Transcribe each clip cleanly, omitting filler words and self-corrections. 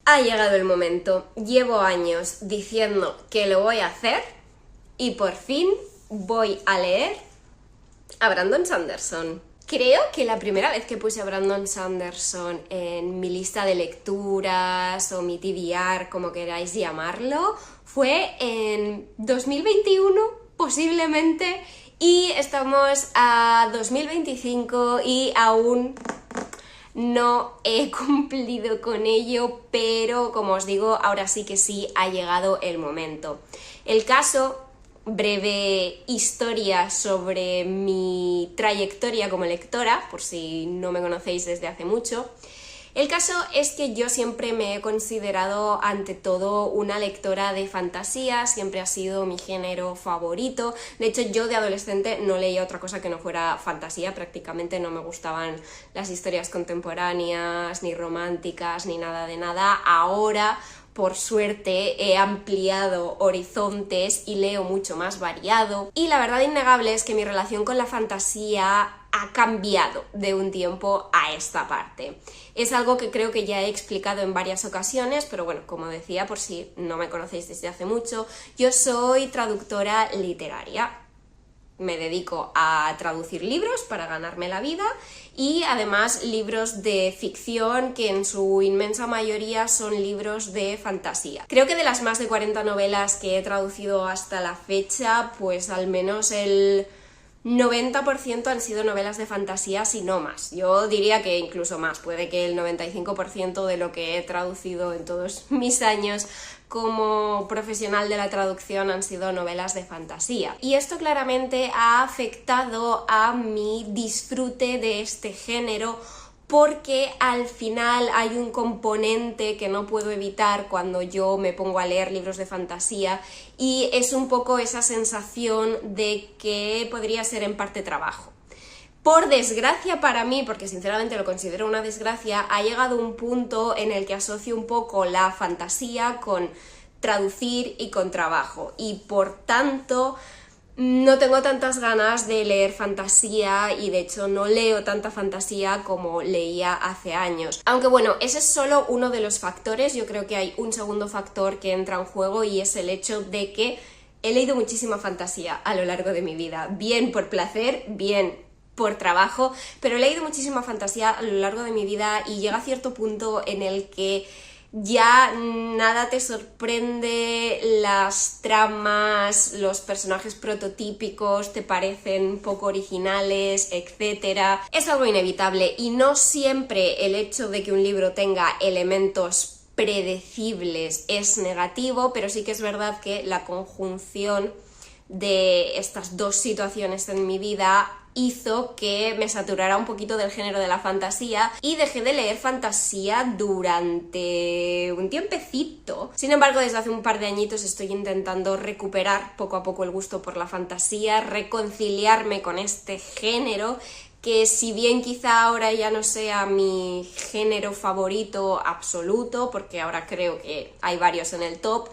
Ha llegado el momento. Llevo años diciendo que lo voy a hacer y por fin voy a leer a Brandon Sanderson. Creo que la primera vez que puse a Brandon Sanderson en mi lista de lecturas o mi TBR, como queráis llamarlo, fue en 2021, posiblemente, y estamos a 2025 y aún no he cumplido con ello, pero como os digo, ahora sí que sí ha llegado el momento. El caso, breve historia sobre mi trayectoria como lectora, por si no me conocéis desde hace mucho. El caso es que yo siempre me he considerado ante todo una lectora de fantasía, siempre ha sido mi género favorito. De hecho, yo de adolescente no leía otra cosa que no fuera fantasía, prácticamente no me gustaban las historias contemporáneas, ni románticas, ni nada de nada. Ahora, por suerte, he ampliado horizontes y leo mucho más variado. Y la verdad innegable es que mi relación con la fantasía ha cambiado de un tiempo a esta parte. Es algo que creo que ya he explicado en varias ocasiones, pero bueno, como decía, por si no me conocéis desde hace mucho, yo soy traductora literaria. Me dedico a traducir libros para ganarme la vida y además libros de ficción que en su inmensa mayoría son libros de fantasía. Creo que de las más de 40 novelas que he traducido hasta la fecha, pues al menos el 90% han sido novelas de fantasía, si no más. Yo diría que incluso más, puede que el 95% de lo que he traducido en todos mis años como profesional de la traducción han sido novelas de fantasía. Y esto claramente ha afectado a mi disfrute de este género, porque al final hay un componente que no puedo evitar cuando yo me pongo a leer libros de fantasía y es un poco esa sensación de que podría ser en parte trabajo. Por desgracia para mí, porque sinceramente lo considero una desgracia, ha llegado un punto en el que asocio un poco la fantasía con traducir y con trabajo y por tanto no tengo tantas ganas de leer fantasía y de hecho no leo tanta fantasía como leía hace años. Aunque bueno, ese es solo uno de los factores. Yo creo que hay un segundo factor que entra en juego y es el hecho de que he leído muchísima fantasía a lo largo de mi vida, bien por placer, bien por trabajo, pero he leído muchísima fantasía a lo largo de mi vida y llega cierto punto en el que ya nada te sorprende, las tramas, los personajes prototípicos te parecen poco originales, etc. Es algo inevitable y no siempre el hecho de que un libro tenga elementos predecibles es negativo, pero sí que es verdad que la conjunción de estas dos situaciones en mi vida hizo que me saturara un poquito del género de la fantasía y dejé de leer fantasía durante un tiempecito. Sin embargo, desde hace un par de añitos estoy intentando recuperar poco a poco el gusto por la fantasía, reconciliarme con este género que si bien quizá ahora ya no sea mi género favorito absoluto, porque ahora creo que hay varios en el top,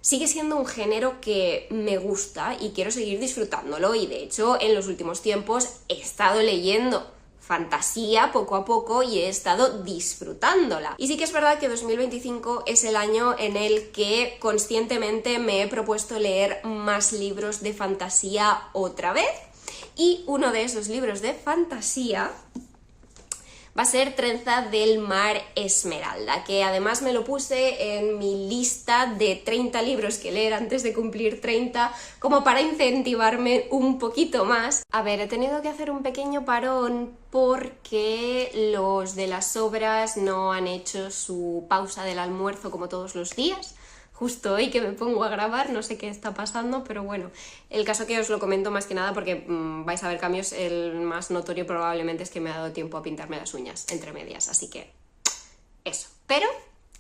sigue siendo un género que me gusta y quiero seguir disfrutándolo y de hecho en los últimos tiempos he estado leyendo fantasía poco a poco y he estado disfrutándola. Y sí que es verdad que 2025 es el año en el que conscientemente me he propuesto leer más libros de fantasía otra vez y uno de esos libros de fantasía va a ser Trenza del Mar Esmeralda, que además me lo puse en mi lista de 30 libros que leer antes de cumplir 30, como para incentivarme un poquito más. A ver, he tenido que hacer un pequeño parón porque los de las obras no han hecho su pausa del almuerzo como todos los días. Justo hoy que me pongo a grabar, no sé qué está pasando, pero bueno, el caso que os lo comento más que nada porque vais a ver cambios, el más notorio probablemente es que me ha dado tiempo a pintarme las uñas entre medias, así que eso. Pero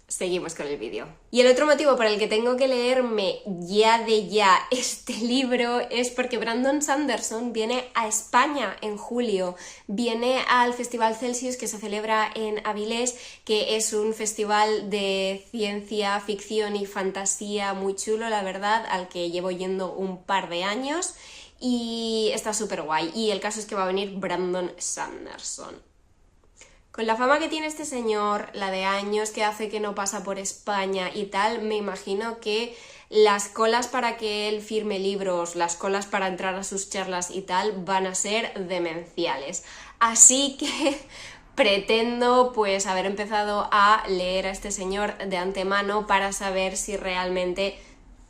seguimos con el vídeo. Y el otro motivo por el que tengo que leerme ya de ya este libro es porque Brandon Sanderson viene a España en julio. Viene al Festival Celsius que se celebra en Avilés, que es un festival de ciencia ficción y fantasía muy chulo, la verdad, al que llevo yendo un par de años y está súper guay. Y el caso es que va a venir Brandon Sanderson. Con la fama que tiene este señor, la de años que hace que no pasa por España y tal, me imagino que las colas para que él firme libros, las colas para entrar a sus charlas y tal, van a ser demenciales. Así que pretendo pues haber empezado a leer a este señor de antemano para saber si realmente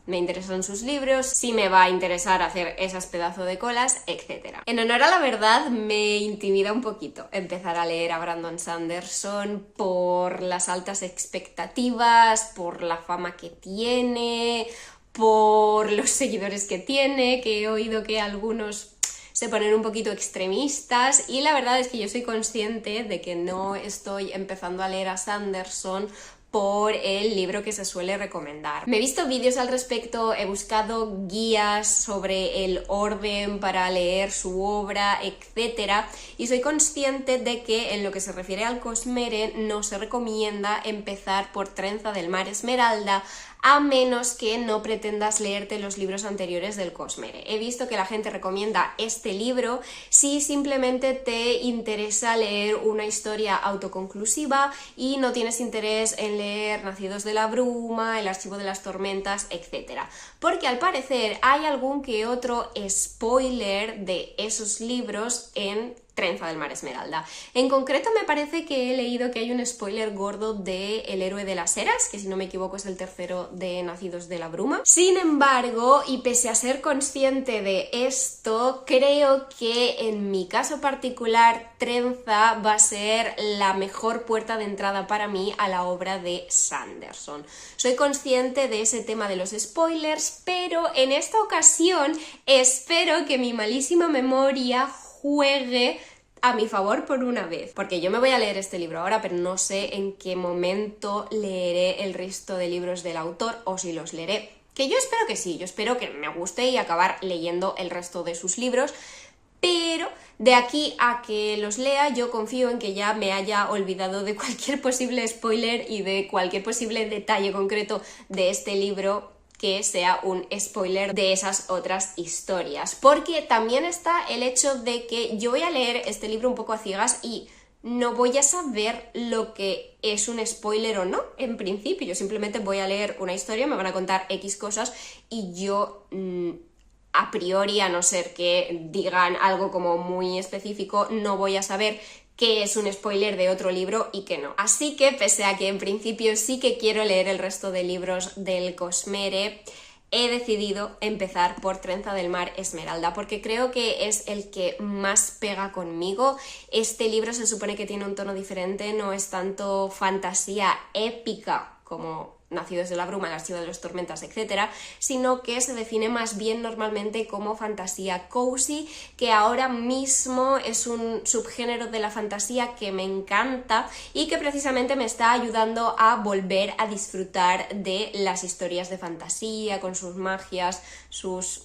me interesan sus libros, si me va a interesar hacer esas pedazos de colas, etc. En honor a la verdad, me intimida un poquito empezar a leer a Brandon Sanderson por las altas expectativas, por la fama que tiene, por los seguidores que tiene, que he oído que algunos se ponen un poquito extremistas, y la verdad es que yo soy consciente de que no estoy empezando a leer a Sanderson por el libro que se suele recomendar. Me he visto vídeos al respecto, he buscado guías sobre el orden para leer su obra, etc. Y soy consciente de que en lo que se refiere al Cosmere no se recomienda empezar por Trenza del Mar Esmeralda, a menos que no pretendas leerte los libros anteriores del Cosmere. He visto que la gente recomienda este libro si simplemente te interesa leer una historia autoconclusiva y no tienes interés en leer Nacidos de la Bruma, El Archivo de las Tormentas, etc. Porque al parecer hay algún que otro spoiler de esos libros en Trenza del Mar Esmeralda. En concreto me parece que he leído que hay un spoiler gordo de El Héroe de las Eras, que si no me equivoco es el tercero de Nacidos de la Bruma. Sin embargo, y pese a ser consciente de esto, creo que en mi caso particular Trenza va a ser la mejor puerta de entrada para mí a la obra de Sanderson. Soy consciente de ese tema de los spoilers, pero en esta ocasión espero que mi malísima memoria juegue a mi favor por una vez, porque yo me voy a leer este libro ahora, pero no sé en qué momento leeré el resto de libros del autor, o si los leeré, que yo espero que sí, yo espero que me guste y acabar leyendo el resto de sus libros, pero de aquí a que los lea yo confío en que ya me haya olvidado de cualquier posible spoiler y de cualquier posible detalle concreto de este libro que sea un spoiler de esas otras historias, porque también está el hecho de que yo voy a leer este libro un poco a ciegas y no voy a saber lo que es un spoiler o no, en principio. Yo simplemente voy a leer una historia, me van a contar X cosas y yo a priori, a no ser que digan algo como muy específico, no voy a saber qué es un spoiler de otro libro y qué no. Así que, pese a que en principio sí que quiero leer el resto de libros del Cosmere, he decidido empezar por Trenza del Mar Esmeralda, porque creo que es el que más pega conmigo. Este libro se supone que tiene un tono diferente, no es tanto fantasía épica como Nacidos de la Bruma, El Archivo de las Tormentas, etc., sino que se define más bien normalmente como fantasía cozy, que ahora mismo es un subgénero de la fantasía que me encanta y que precisamente me está ayudando a volver a disfrutar de las historias de fantasía, con sus magias, sus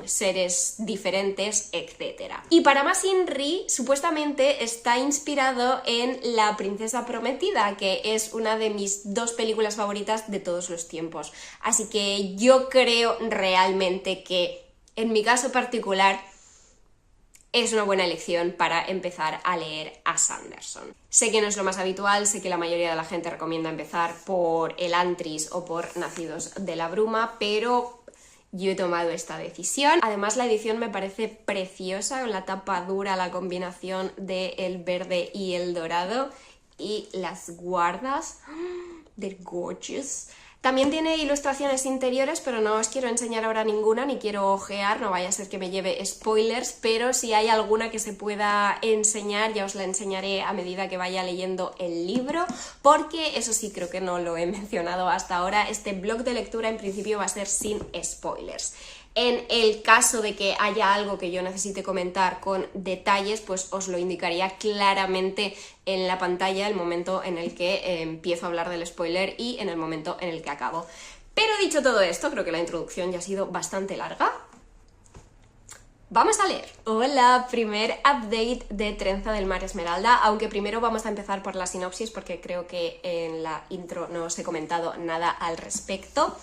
seres diferentes, etc. Y para más Inri, supuestamente está inspirado en La Princesa Prometida, que es una de mis dos películas favoritas de todos los tiempos. Así que yo creo realmente que, en mi caso particular, es una buena elección para empezar a leer a Sanderson. Sé que no es lo más habitual, sé que la mayoría de la gente recomienda empezar por El Antris o por Nacidos de la Bruma, pero yo he tomado esta decisión. Además, la edición me parece preciosa, con la tapa dura, la combinación del verde y el dorado, y las guardas. They're gorgeous. También tiene ilustraciones interiores, pero no os quiero enseñar ahora ninguna, ni quiero ojear, no vaya a ser que me lleve spoilers, pero si hay alguna que se pueda enseñar, ya os la enseñaré a medida que vaya leyendo el libro, porque eso sí creo que no lo he mencionado hasta ahora, este blog de lectura en principio va a ser sin spoilers. En el caso de que haya algo que yo necesite comentar con detalles, pues os lo indicaría claramente en la pantalla el momento en el que empiezo a hablar del spoiler y en el momento en el que acabo. Pero dicho todo esto, creo que la introducción ya ha sido bastante larga. Vamos a leer. Hola, primer update de Trenza del Mar Esmeralda, aunque primero vamos a empezar por la sinopsis porque creo que en la intro no os he comentado nada al respecto.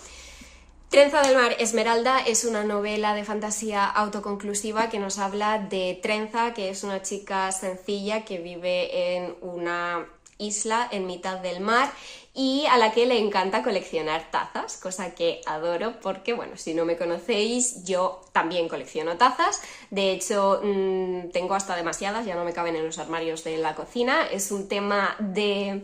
Trenza del mar Esmeralda es una novela de fantasía autoconclusiva que nos habla de Trenza, que es una chica sencilla que vive en una isla en mitad del mar y a la que le encanta coleccionar tazas, cosa que adoro porque, bueno, si no me conocéis, yo también colecciono tazas. De hecho, tengo hasta demasiadas, ya no me caben en los armarios de la cocina. Es un tema de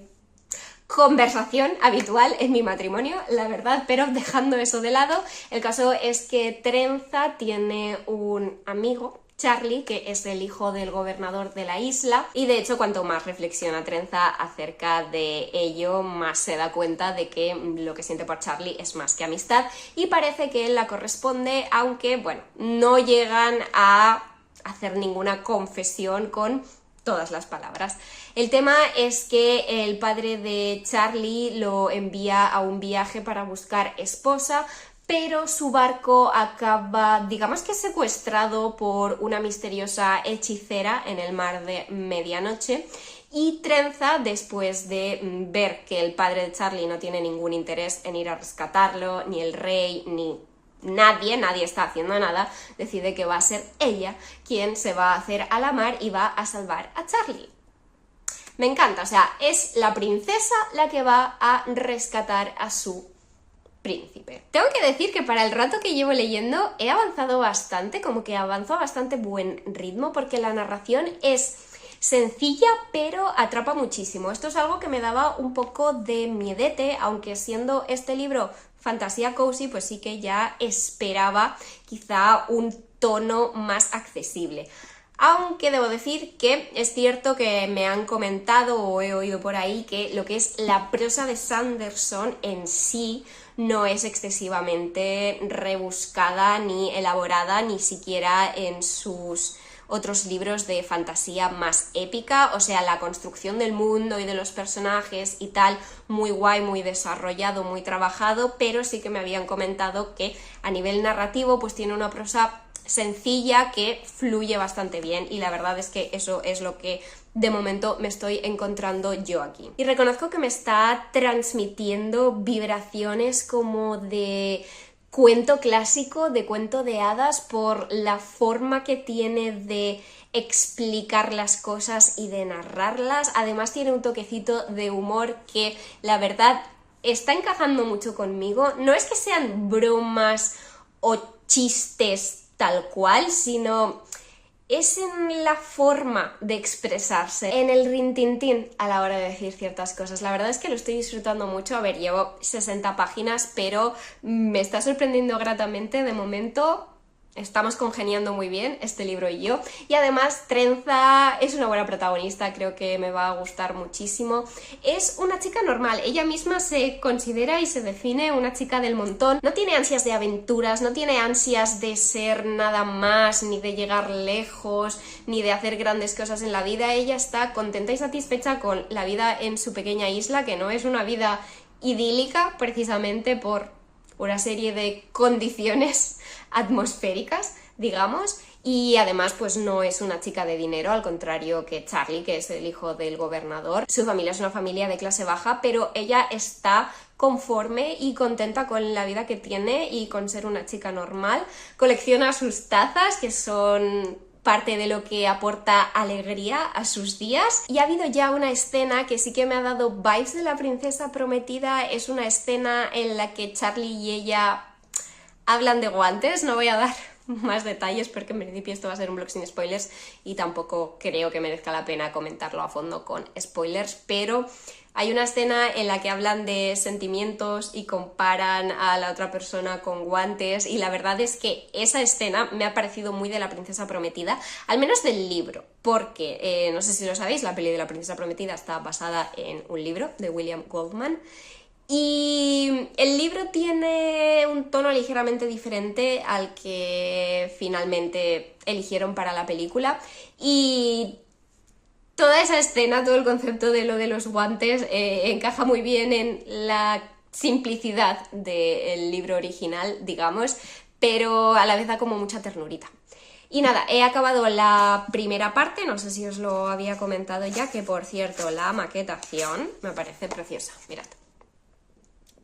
conversación habitual en mi matrimonio, la verdad, pero dejando eso de lado, el caso es que Trenza tiene un amigo, Charlie, que es el hijo del gobernador de la isla, y de hecho cuanto más reflexiona Trenza acerca de ello, más se da cuenta de que lo que siente por Charlie es más que amistad, y parece que él la corresponde, aunque, bueno, no llegan a hacer ninguna confesión con todas las palabras. El tema es que el padre de Charlie lo envía a un viaje para buscar esposa, pero su barco acaba, digamos que secuestrado por una misteriosa hechicera en el mar de medianoche, y Trenza, después de ver que el padre de Charlie no tiene ningún interés en ir a rescatarlo, ni el rey, ni nadie está haciendo nada, decide que va a ser ella quien se va a hacer a la mar y va a salvar a Charlie. Me encanta, o sea, es la princesa la que va a rescatar a su príncipe. Tengo que decir que para el rato que llevo leyendo he avanzado bastante, como que avanzo a bastante buen ritmo, porque la narración es sencilla pero atrapa muchísimo. Esto es algo que me daba un poco de miedete, aunque siendo este libro fantasía cozy, pues sí que ya esperaba quizá un tono más accesible. Aunque debo decir que es cierto que me han comentado o he oído por ahí que lo que es la prosa de Sanderson en sí no es excesivamente rebuscada ni elaborada, ni siquiera en sus otros libros de fantasía más épica. O sea, la construcción del mundo y de los personajes y tal, muy guay, muy desarrollado, muy trabajado, pero sí que me habían comentado que a nivel narrativo pues tiene una prosa sencilla que fluye bastante bien, y la verdad es que eso es lo que de momento me estoy encontrando yo aquí. Y reconozco que me está transmitiendo vibraciones como de cuento clásico, de cuento de hadas, por la forma que tiene de explicar las cosas y de narrarlas. Además tiene un toquecito de humor que la verdad está encajando mucho conmigo. No es que sean bromas o chistes tal cual, sino es en la forma de expresarse, en el rintintín a la hora de decir ciertas cosas. La verdad es que lo estoy disfrutando mucho. A ver, llevo 60 páginas, pero me está sorprendiendo gratamente. De momento estamos congeniando muy bien este libro y yo, y además Trenza es una buena protagonista, creo que me va a gustar muchísimo. Es una chica normal, ella misma se considera y se define una chica del montón, no tiene ansias de aventuras, no tiene ansias de ser nada más, ni de llegar lejos, ni de hacer grandes cosas en la vida. Ella está contenta y satisfecha con la vida en su pequeña isla, que no es una vida idílica precisamente por una serie de condiciones atmosféricas, digamos, y además pues no es una chica de dinero, al contrario que Charlie, que es el hijo del gobernador. Su familia es una familia de clase baja, pero ella está conforme y contenta con la vida que tiene y con ser una chica normal. Colecciona sus tazas, que son parte de lo que aporta alegría a sus días, y ha habido ya una escena que sí que me ha dado vibes de La Princesa Prometida. Es una escena en la que Charlie y ella hablan de guantes. No voy a dar más detalles porque en principio esto va a ser un blog sin spoilers y tampoco creo que merezca la pena comentarlo a fondo con spoilers, pero hay una escena en la que hablan de sentimientos y comparan a la otra persona con guantes, y la verdad es que esa escena me ha parecido muy de La Princesa Prometida, al menos del libro, porque no sé si lo sabéis, la peli de La Princesa Prometida está basada en un libro de William Goldman, y el libro tiene un tono ligeramente diferente al que finalmente eligieron para la película, y toda esa escena, todo el concepto de lo de los guantes encaja muy bien en la simplicidad del libro original, digamos, pero a la vez da como mucha ternurita. Y nada, he acabado la primera parte, no sé si os lo había comentado ya, que por cierto la maquetación me parece preciosa, mirad.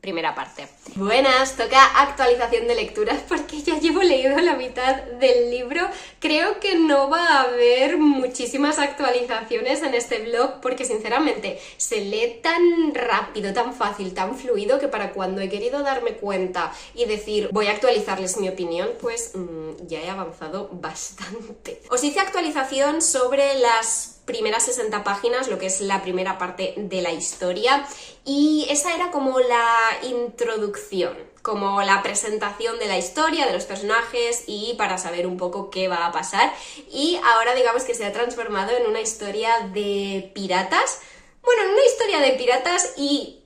primera parte. Buenas, toca actualización de lecturas porque ya llevo leído la mitad del libro. Creo que no va a haber muchísimas actualizaciones en este blog porque sinceramente se lee tan rápido, tan fácil, tan fluido que para cuando he querido darme cuenta y decir voy a actualizarles mi opinión, pues ya he avanzado bastante. Os hice actualización sobre las primeras 60 páginas, lo que es la primera parte de la historia, y esa era como la introducción, como la presentación de la historia, de los personajes y para saber un poco qué va a pasar. Y ahora digamos que se ha transformado en una historia de piratas, bueno, en una historia de piratas y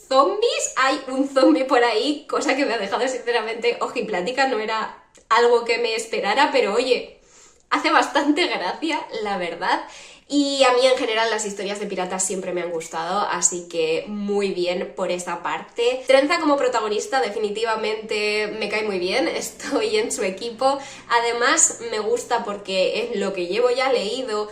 zombies. Hay un zombie por ahí, cosa que me ha dejado sinceramente ojiplática, no era algo que me esperara, pero oye, hace bastante gracia, la verdad. Y a mí en general las historias de piratas siempre me han gustado, así que muy bien por esa parte. Trenza como protagonista definitivamente me cae muy bien, estoy en su equipo. Además me gusta porque en lo que llevo ya leído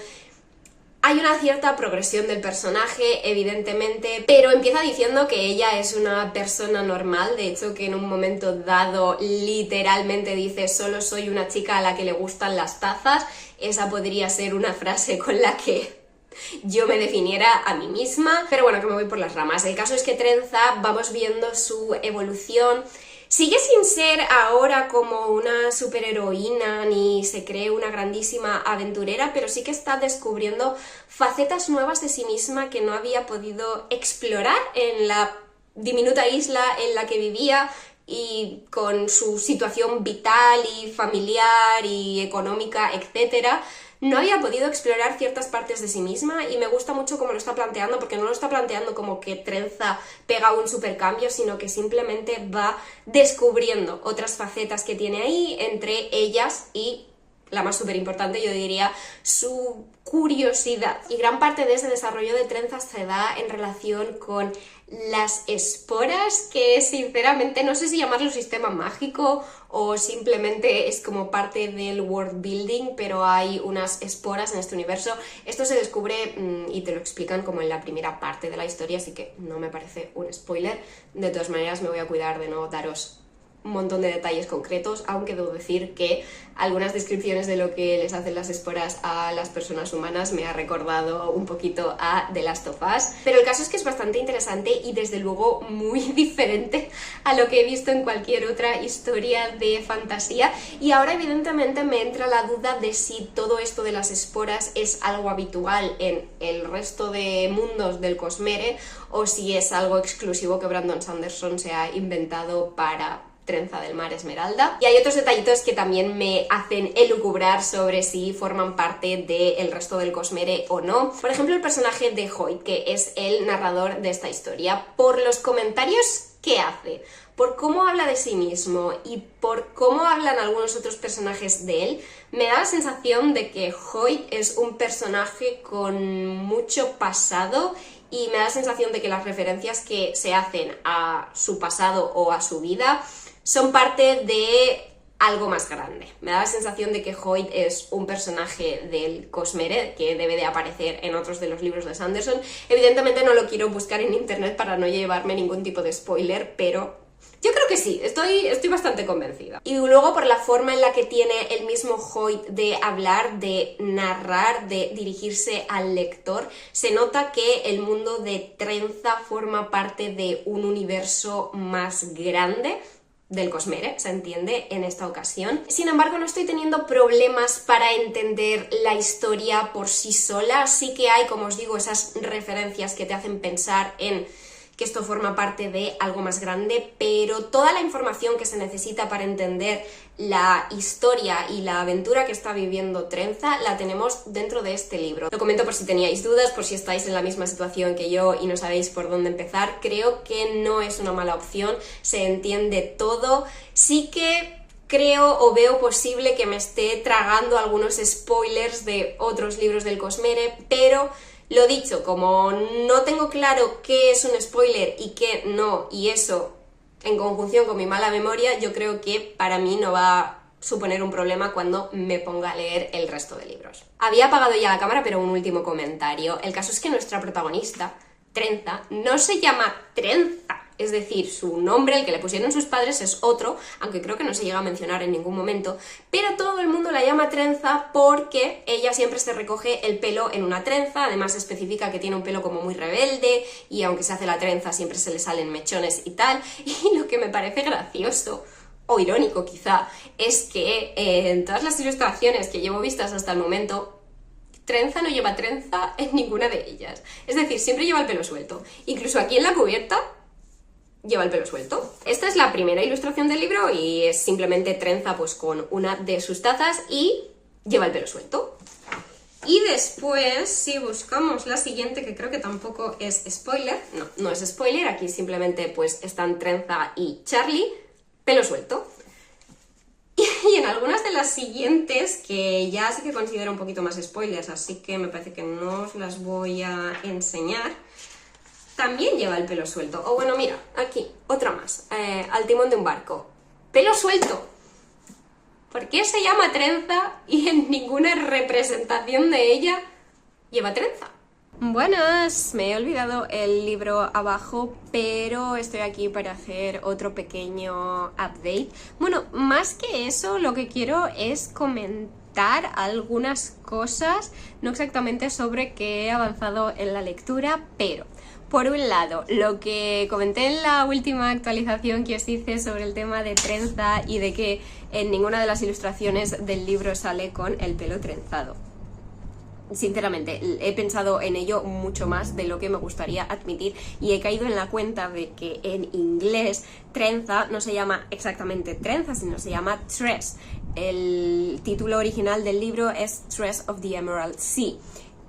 hay una cierta progresión del personaje, evidentemente, pero empieza diciendo que ella es una persona normal. De hecho, que en un momento dado literalmente dice solo soy una chica a la que le gustan las tazas. Esa podría ser una frase con la que yo me definiera a mí misma, pero bueno, que me voy por las ramas. El caso es que Trenza, vamos viendo su evolución. Sigue sin ser ahora como una superheroína ni se cree una grandísima aventurera, pero sí que está descubriendo facetas nuevas de sí misma que no había podido explorar en la diminuta isla en la que vivía, y con su situación vital y familiar y económica, etcétera, no había podido explorar ciertas partes de sí misma, y me gusta mucho cómo lo está planteando, porque no lo está planteando como que Trenza pega un supercambio, sino que simplemente va descubriendo otras facetas que tiene ahí, entre ellas y la más súper importante, yo diría, su curiosidad. Y gran parte de ese desarrollo de Trenza se da en relación con las esporas, que sinceramente no sé si llamarlo sistema mágico o simplemente es como parte del world building, pero hay unas esporas en este universo. Esto se descubre y te lo explican como en la primera parte de la historia, así que no me parece un spoiler. De todas maneras me voy a cuidar de no daros un montón de detalles concretos, aunque debo decir que algunas descripciones de lo que les hacen las esporas a las personas humanas me ha recordado un poquito a The Last of Us, pero el caso es que es bastante interesante y desde luego muy diferente a lo que he visto en cualquier otra historia de fantasía. Y ahora evidentemente me entra la duda de si todo esto de las esporas es algo habitual en el resto de mundos del Cosmere o si es algo exclusivo que Brandon Sanderson se ha inventado para Trenza del Mar Esmeralda. Y hay otros detallitos que también me hacen elucubrar sobre si forman parte del resto del Cosmere o no. Por ejemplo, el personaje de Hoyt, que es el narrador de esta historia. Por los comentarios que hace, por cómo habla de sí mismo y por cómo hablan algunos otros personajes de él, me da la sensación de que Hoyt es un personaje con mucho pasado, y me da la sensación de que las referencias que se hacen a su pasado o a su vida son parte de algo más grande. Me da la sensación de que Hoyt es un personaje del Cosmere que debe de aparecer en otros de los libros de Sanderson. Evidentemente no lo quiero buscar en internet para no llevarme ningún tipo de spoiler, pero yo creo que sí, estoy bastante convencida. Y luego por la forma en la que tiene el mismo Hoyt de hablar, de narrar, de dirigirse al lector, se nota que el mundo de Trenza forma parte de un universo más grande del Cosmere, se entiende en esta ocasión. Sin embargo, no estoy teniendo problemas para entender la historia por sí sola. Sí que hay, como os digo, esas referencias que te hacen pensar en que esto forma parte de algo más grande, pero toda la información que se necesita para entender la historia y la aventura que está viviendo Trenza la tenemos dentro de este libro. Lo comento por si teníais dudas, por si estáis en la misma situación que yo y no sabéis por dónde empezar. Creo que no es una mala opción, se entiende todo. Sí que creo o veo posible que me esté tragando algunos spoilers de otros libros del Cosmere, pero lo dicho, como no tengo claro qué es un spoiler y qué no, y eso en conjunción con mi mala memoria, yo creo que para mí no va a suponer un problema cuando me ponga a leer el resto de libros. Había apagado ya la cámara, pero un último comentario. El caso es que nuestra protagonista, Trenza, no se llama Trenza. Es decir, su nombre, el que le pusieron sus padres, es otro, aunque creo que no se llega a mencionar en ningún momento, pero todo el mundo la llama trenza porque ella siempre se recoge el pelo en una trenza, además especifica que tiene un pelo como muy rebelde y aunque se hace la trenza siempre se le salen mechones y tal, y lo que me parece gracioso o irónico quizá, es que en todas las ilustraciones que llevo vistas hasta el momento, trenza no lleva trenza en ninguna de ellas. Es decir, siempre lleva el pelo suelto. Incluso aquí en la cubierta lleva el pelo suelto. Esta es la primera ilustración del libro y es simplemente trenza pues con una de sus tazas y lleva el pelo suelto. Y después, si buscamos la siguiente, que creo que tampoco es spoiler, no es spoiler, aquí simplemente pues están Trenza y Charlie, pelo suelto. Y en algunas de las siguientes, que ya sí que considero un poquito más spoilers, así que me parece que no os las voy a enseñar, también lleva el pelo suelto. O bueno, mira, aquí, otra más, al timón de un barco, pelo suelto. ¿Por qué se llama trenza y en ninguna representación de ella lleva trenza? Buenas, me he olvidado el libro abajo, pero estoy aquí para hacer otro pequeño update. Bueno, más que eso, lo que quiero es comentar algunas cosas, no exactamente sobre qué he avanzado en la lectura, pero por un lado, lo que comenté en la última actualización que os hice sobre el tema de trenza y de que en ninguna de las ilustraciones del libro sale con el pelo trenzado. Sinceramente, he pensado en ello mucho más de lo que me gustaría admitir y he caído en la cuenta de que en inglés trenza no se llama exactamente trenza, sino se llama tress. El título original del libro es Tress of the Emerald Sea.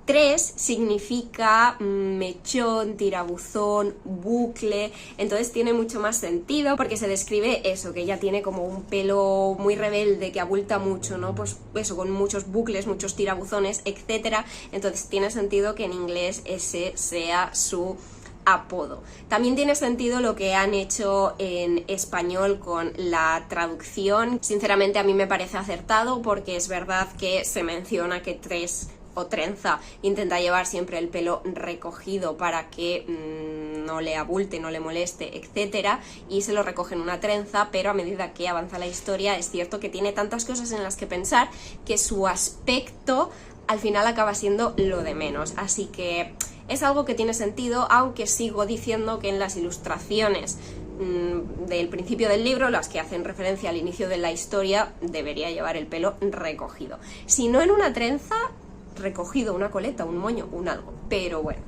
Tress significa mechón, tirabuzón, bucle, entonces tiene mucho más sentido porque se describe eso, que ella tiene como un pelo muy rebelde que abulta mucho, ¿no? Pues eso, con muchos bucles, muchos tirabuzones, etcétera. Entonces tiene sentido que en inglés ese sea su apodo. También tiene sentido lo que han hecho en español con la traducción. Sinceramente a mí me parece acertado porque es verdad que se menciona que Tress o trenza intenta llevar siempre el pelo recogido para que no le abulte, no le moleste, etcétera, y se lo recoge en una trenza, pero a medida que avanza la historia es cierto que tiene tantas cosas en las que pensar que su aspecto al final acaba siendo lo de menos, así que es algo que tiene sentido, aunque sigo diciendo que en las ilustraciones del principio del libro, las que hacen referencia al inicio de la historia, debería llevar el pelo recogido, si no en una trenza, recogido, una coleta, un moño, un algo, pero bueno,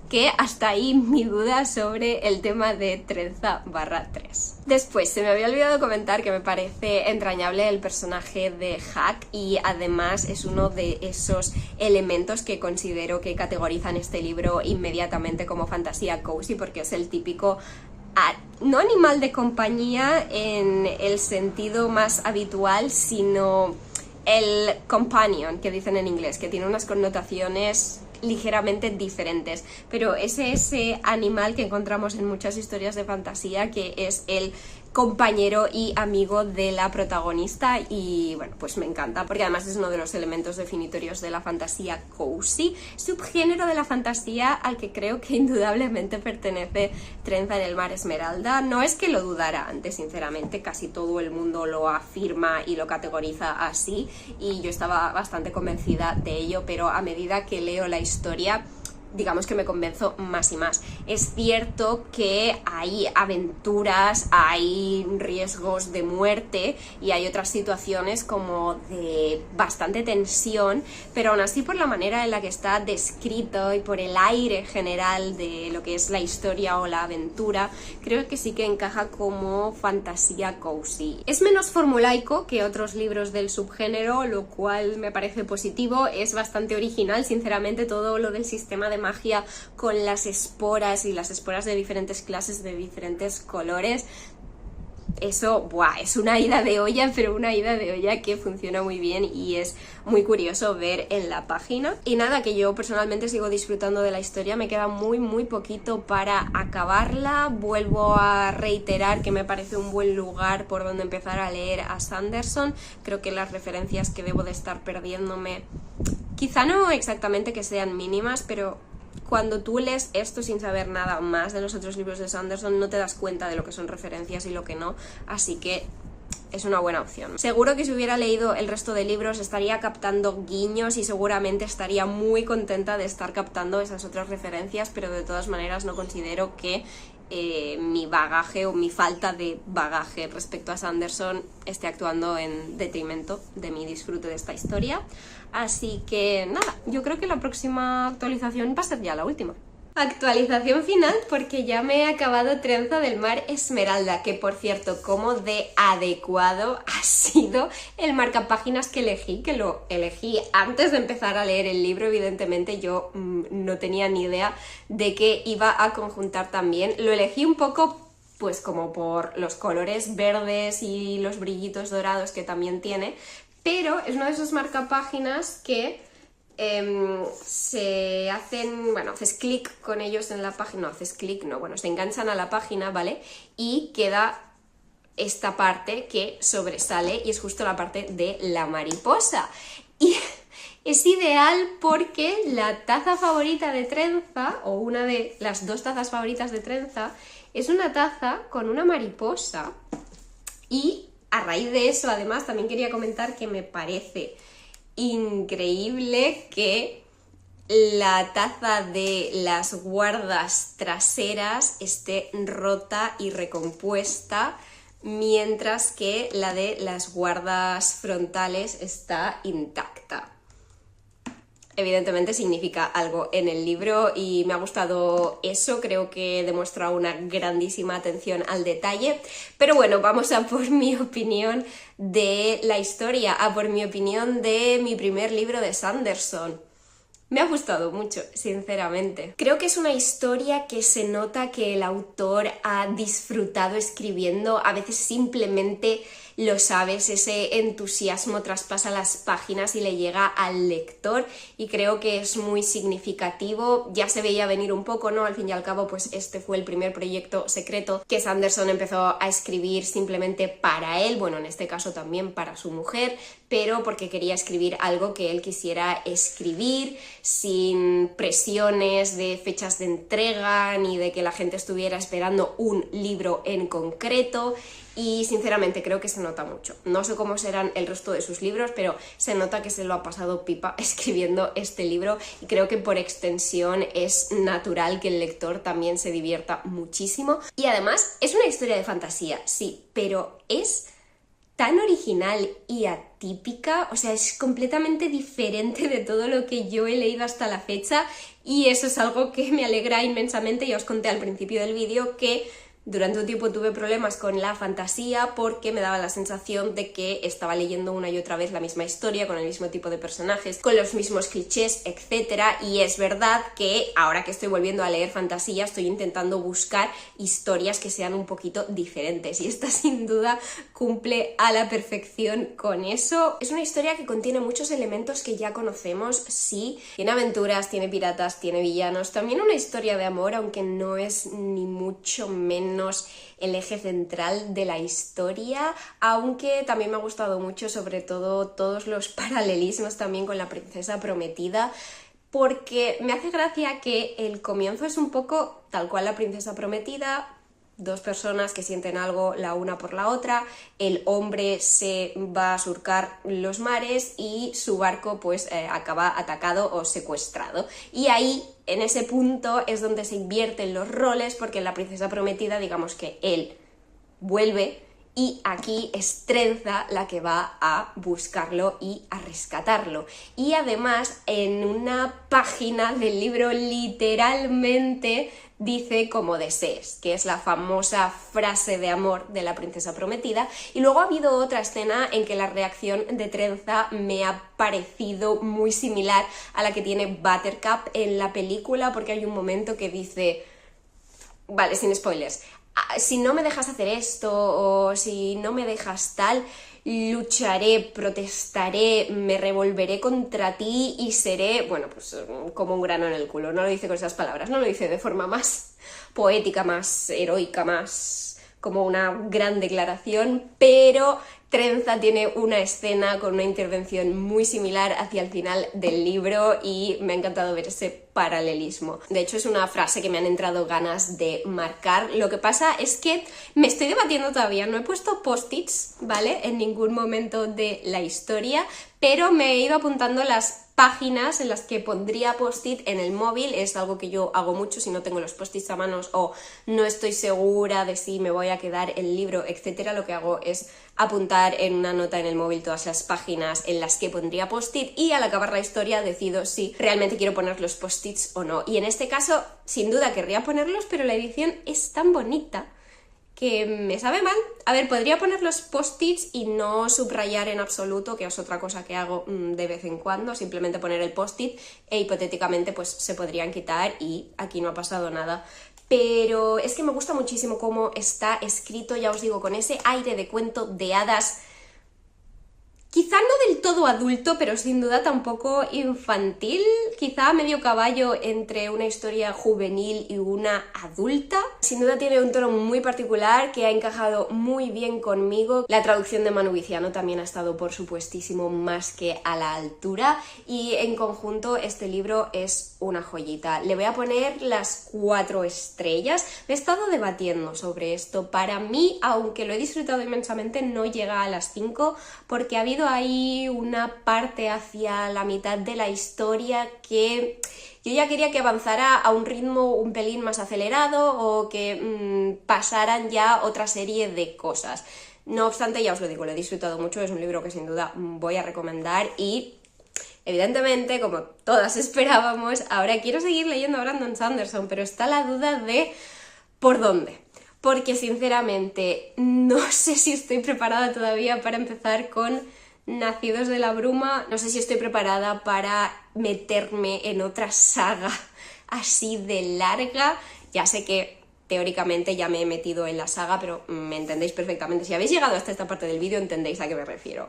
que hasta ahí mi duda sobre el tema de trenza/tress. Después, se me había olvidado comentar que me parece entrañable el personaje de Huck y además es uno de esos elementos que considero que categorizan este libro inmediatamente como fantasía cozy, porque es el típico no animal de compañía en el sentido más habitual, sino el companion, que dicen en inglés, que tiene unas connotaciones ligeramente diferentes, pero es ese animal que encontramos en muchas historias de fantasía, que es el compañero y amigo de la protagonista, y bueno, pues me encanta porque además es uno de los elementos definitorios de la fantasía cozy, subgénero de la fantasía al que creo que indudablemente pertenece Trenza en el Mar Esmeralda. No es que lo dudara antes, sinceramente, casi todo el mundo lo afirma y lo categoriza así y yo estaba bastante convencida de ello, pero a medida que leo la historia digamos que me convenzo más y más. Es cierto que hay aventuras, hay riesgos de muerte y hay otras situaciones como de bastante tensión, pero aún así por la manera en la que está descrito y por el aire general de lo que es la historia o la aventura, creo que sí que encaja como fantasía cozy. Es menos formulaico que otros libros del subgénero, lo cual me parece positivo. Es bastante original, sinceramente, todo lo del sistema de magia con las esporas y las esporas de diferentes clases, de diferentes colores. Eso, ¡buah!, es una ida de olla, pero una ida de olla que funciona muy bien y es muy curioso ver en la página. Y nada, que yo personalmente sigo disfrutando de la historia, me queda muy poquito para acabarla. Vuelvo a reiterar que me parece un buen lugar por donde empezar a leer a Sanderson. Creo que las referencias que debo de estar perdiéndome, quizá no exactamente que sean mínimas, pero cuando tú lees esto sin saber nada más de los otros libros de Sanderson, no te das cuenta de lo que son referencias y lo que no, así que es una buena opción. Seguro que si hubiera leído el resto de libros estaría captando guiños y seguramente estaría muy contenta de estar captando esas otras referencias, pero de todas maneras no considero que mi bagaje o mi falta de bagaje respecto a Sanderson esté actuando en detrimento de mi disfrute de esta historia. Así que nada, yo creo que la próxima actualización va a ser ya la última. Actualización final, porque ya me he acabado Trenza del Mar Esmeralda, que por cierto, cómo de adecuado ha sido el marcapáginas que elegí, que lo elegí antes de empezar a leer el libro. Evidentemente yo no tenía ni idea de que iba a conjuntar tan bien. Lo elegí un poco pues como por los colores verdes y los brillitos dorados que también tiene, pero es uno de esos marcapáginas que se hacen, bueno, haces clic con ellos en la página, no haces clic, no, bueno, se enganchan a la página, ¿vale? Y queda esta parte que sobresale y es justo la parte de la mariposa. Y es ideal porque la taza favorita de Trenza, o una de las dos tazas favoritas de Trenza, es una taza con una mariposa. Y a raíz de eso, además, también quería comentar que me parece increíble que la taza de las guardas traseras esté rota y recompuesta, mientras que la de las guardas frontales está intacta. Evidentemente significa algo en el libro y me ha gustado eso, creo que demuestra una grandísima atención al detalle. Pero bueno, vamos a por mi opinión de la historia, a por mi opinión de mi primer libro de Sanderson. Me ha gustado mucho, sinceramente. Creo que es una historia que se nota que el autor ha disfrutado escribiendo, a veces simplemente lo sabes, ese entusiasmo traspasa las páginas y le llega al lector y creo que es muy significativo. Ya se veía venir un poco, ¿no? Al fin y al cabo, pues este fue el primer proyecto secreto que Sanderson empezó a escribir simplemente para él, bueno, en este caso también para su mujer, pero porque quería escribir algo que él quisiera escribir, sin presiones de fechas de entrega ni de que la gente estuviera esperando un libro en concreto. Y sinceramente creo que se nota mucho. No sé cómo serán el resto de sus libros, pero se nota que se lo ha pasado pipa escribiendo este libro y creo que por extensión es natural que el lector también se divierta muchísimo. Y además es una historia de fantasía, sí, pero es tan original y atípica, o sea, es completamente diferente de todo lo que yo he leído hasta la fecha y eso es algo que me alegra inmensamente. Ya os conté al principio del vídeo que durante un tiempo tuve problemas con la fantasía porque me daba la sensación de que estaba leyendo una y otra vez la misma historia, con el mismo tipo de personajes, con los mismos clichés, etc. Y es verdad que ahora que estoy volviendo a leer fantasía estoy intentando buscar historias que sean un poquito diferentes y esta sin duda cumple a la perfección con eso. Es una historia que contiene muchos elementos que ya conocemos, sí, tiene aventuras, tiene piratas, tiene villanos, también una historia de amor, aunque no es ni mucho menos el eje central de la historia, aunque también me ha gustado mucho sobre todo todos los paralelismos también con la princesa prometida, porque me hace gracia que el comienzo es un poco tal cual la princesa prometida, dos personas que sienten algo la una por la otra, el hombre se va a surcar los mares y su barco pues acaba atacado o secuestrado. Y ahí, en ese punto, es donde se invierten los roles, porque en la princesa prometida digamos que él vuelve y aquí es Trenza la que va a buscarlo y a rescatarlo. Y además en una página del libro literalmente dice como desees, que es la famosa frase de amor de la princesa prometida. Y luego ha habido otra escena en que la reacción de Trenza me ha parecido muy similar a la que tiene Buttercup en la película, porque hay un momento que dice, vale, sin spoilers, si no me dejas hacer esto o si no me dejas tal, lucharé, protestaré, me revolveré contra ti y seré, bueno, pues como un grano en el culo. No lo dice con esas palabras, no lo dice de forma más poética, más heroica, más como una gran declaración, pero Trenza tiene una escena con una intervención muy similar hacia el final del libro y me ha encantado ver ese paralelismo. De hecho, es una frase que me han entrado ganas de marcar. Lo que pasa es que me estoy debatiendo todavía, no he puesto post-its, ¿vale? En ningún momento de la historia, pero me he ido apuntando las páginas en las que pondría post-it en el móvil. Es algo que yo hago mucho si no tengo los post-its a manos o no estoy segura de si me voy a quedar el libro, etcétera. Lo que hago es apuntar en una nota en el móvil todas las páginas en las que pondría post-it y al acabar la historia decido si realmente quiero poner los post-its o no. Y en este caso, sin duda querría ponerlos, pero la edición es tan bonita que me sabe mal. A ver, podría poner los post-its y no subrayar en absoluto, que es otra cosa que hago de vez en cuando, simplemente poner el post-it e hipotéticamente pues se podrían quitar y aquí no ha pasado nada. Pero es que me gusta muchísimo cómo está escrito, ya os digo, con ese aire de cuento de hadas, quizá no del todo adulto, pero sin duda tampoco infantil, quizá a medio caballo entre una historia juvenil y una adulta. Sin duda tiene un tono muy particular que ha encajado muy bien conmigo. La traducción de Manu Viciano también ha estado, por supuestísimo, más que a la altura y en conjunto este libro es una joyita. Le voy a poner las 4 estrellas. Me he estado debatiendo sobre esto. Para mí, aunque lo he disfrutado inmensamente, no llega a las 5 porque ha habido ahí una parte hacia la mitad de la historia que yo ya quería que avanzara a un ritmo un pelín más acelerado o que pasaran ya otra serie de cosas. No obstante, ya os lo digo, lo he disfrutado mucho, es un libro que sin duda voy a recomendar y evidentemente, como todas esperábamos, ahora quiero seguir leyendo a Brandon Sanderson, pero está la duda de ¿por dónde? Porque sinceramente no sé si estoy preparada todavía para empezar con Nacidos de la Bruma, no sé si estoy preparada para meterme en otra saga así de larga. Ya sé que teóricamente ya me he metido en la saga, pero me entendéis perfectamente. Si habéis llegado hasta esta parte del vídeo, entendéis a qué me refiero.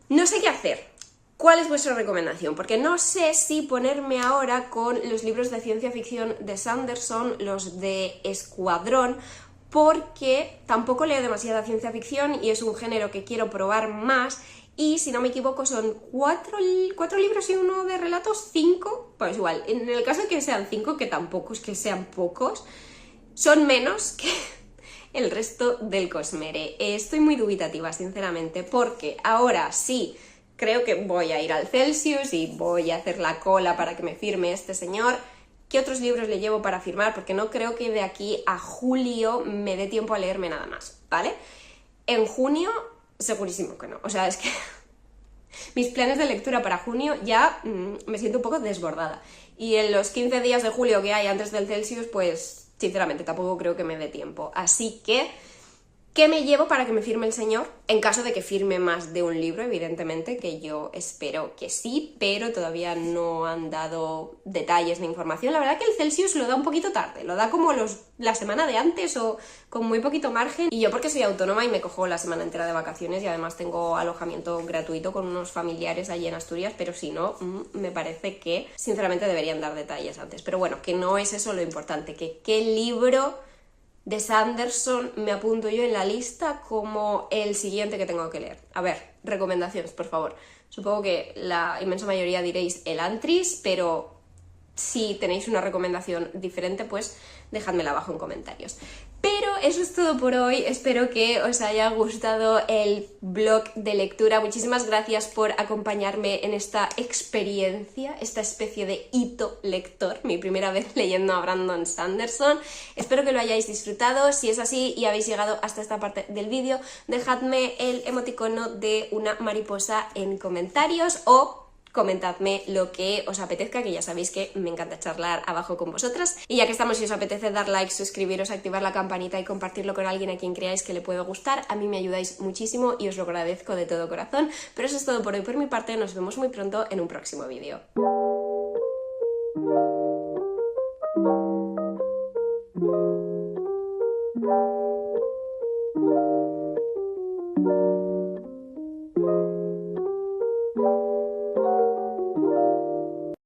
No sé qué hacer. ¿Cuál es vuestra recomendación? Porque no sé si ponerme ahora con los libros de ciencia ficción de Sanderson, los de Escuadrón, porque tampoco leo demasiada ciencia ficción y es un género que quiero probar más y si no me equivoco son 4 libros y uno de relatos, 5, pues igual, en el caso de que sean 5, que tampoco es que sean pocos, son menos que el resto del Cosmere. Estoy muy dubitativa, sinceramente, porque ahora sí creo que voy a ir al Celsius y voy a hacer la cola para que me firme este señor. ¿Qué otros libros le llevo para firmar? Porque no creo que de aquí a julio me dé tiempo a leerme nada más, ¿vale? En junio, segurísimo que no. O sea, es que mis planes de lectura para junio ya me siento un poco desbordada. Y en los 15 días de julio que hay antes del Celsius, pues sinceramente tampoco creo que me dé tiempo. Así que, ¿qué me llevo para que me firme el señor? En caso de que firme más de un libro, evidentemente, que yo espero que sí, pero todavía no han dado detalles ni información. La verdad que el Celsius lo da un poquito tarde, lo da como la semana de antes o con muy poquito margen. Y yo porque soy autónoma y me cojo la semana entera de vacaciones y además tengo alojamiento gratuito con unos familiares allí en Asturias, pero si no, me parece que sinceramente deberían dar detalles antes. Pero bueno, que no es eso lo importante, que qué libro de Sanderson me apunto yo en la lista como el siguiente que tengo que leer. A ver, recomendaciones, por favor. Supongo que la inmensa mayoría diréis el Antris, pero si tenéis una recomendación diferente, pues dejádmela abajo en comentarios. Pero eso es todo por hoy, espero que os haya gustado el blog de lectura. Muchísimas gracias por acompañarme en esta experiencia, esta especie de hito lector, mi primera vez leyendo a Brandon Sanderson. Espero que lo hayáis disfrutado, si es así y habéis llegado hasta esta parte del vídeo, dejadme el emoticono de una mariposa en comentarios o comentadme lo que os apetezca, que ya sabéis que me encanta charlar abajo con vosotras. Y ya que estamos, si os apetece dar like, suscribiros, activar la campanita y compartirlo con alguien a quien creáis que le puede gustar, a mí me ayudáis muchísimo y os lo agradezco de todo corazón. Pero eso es todo por hoy por mi parte, nos vemos muy pronto en un próximo vídeo.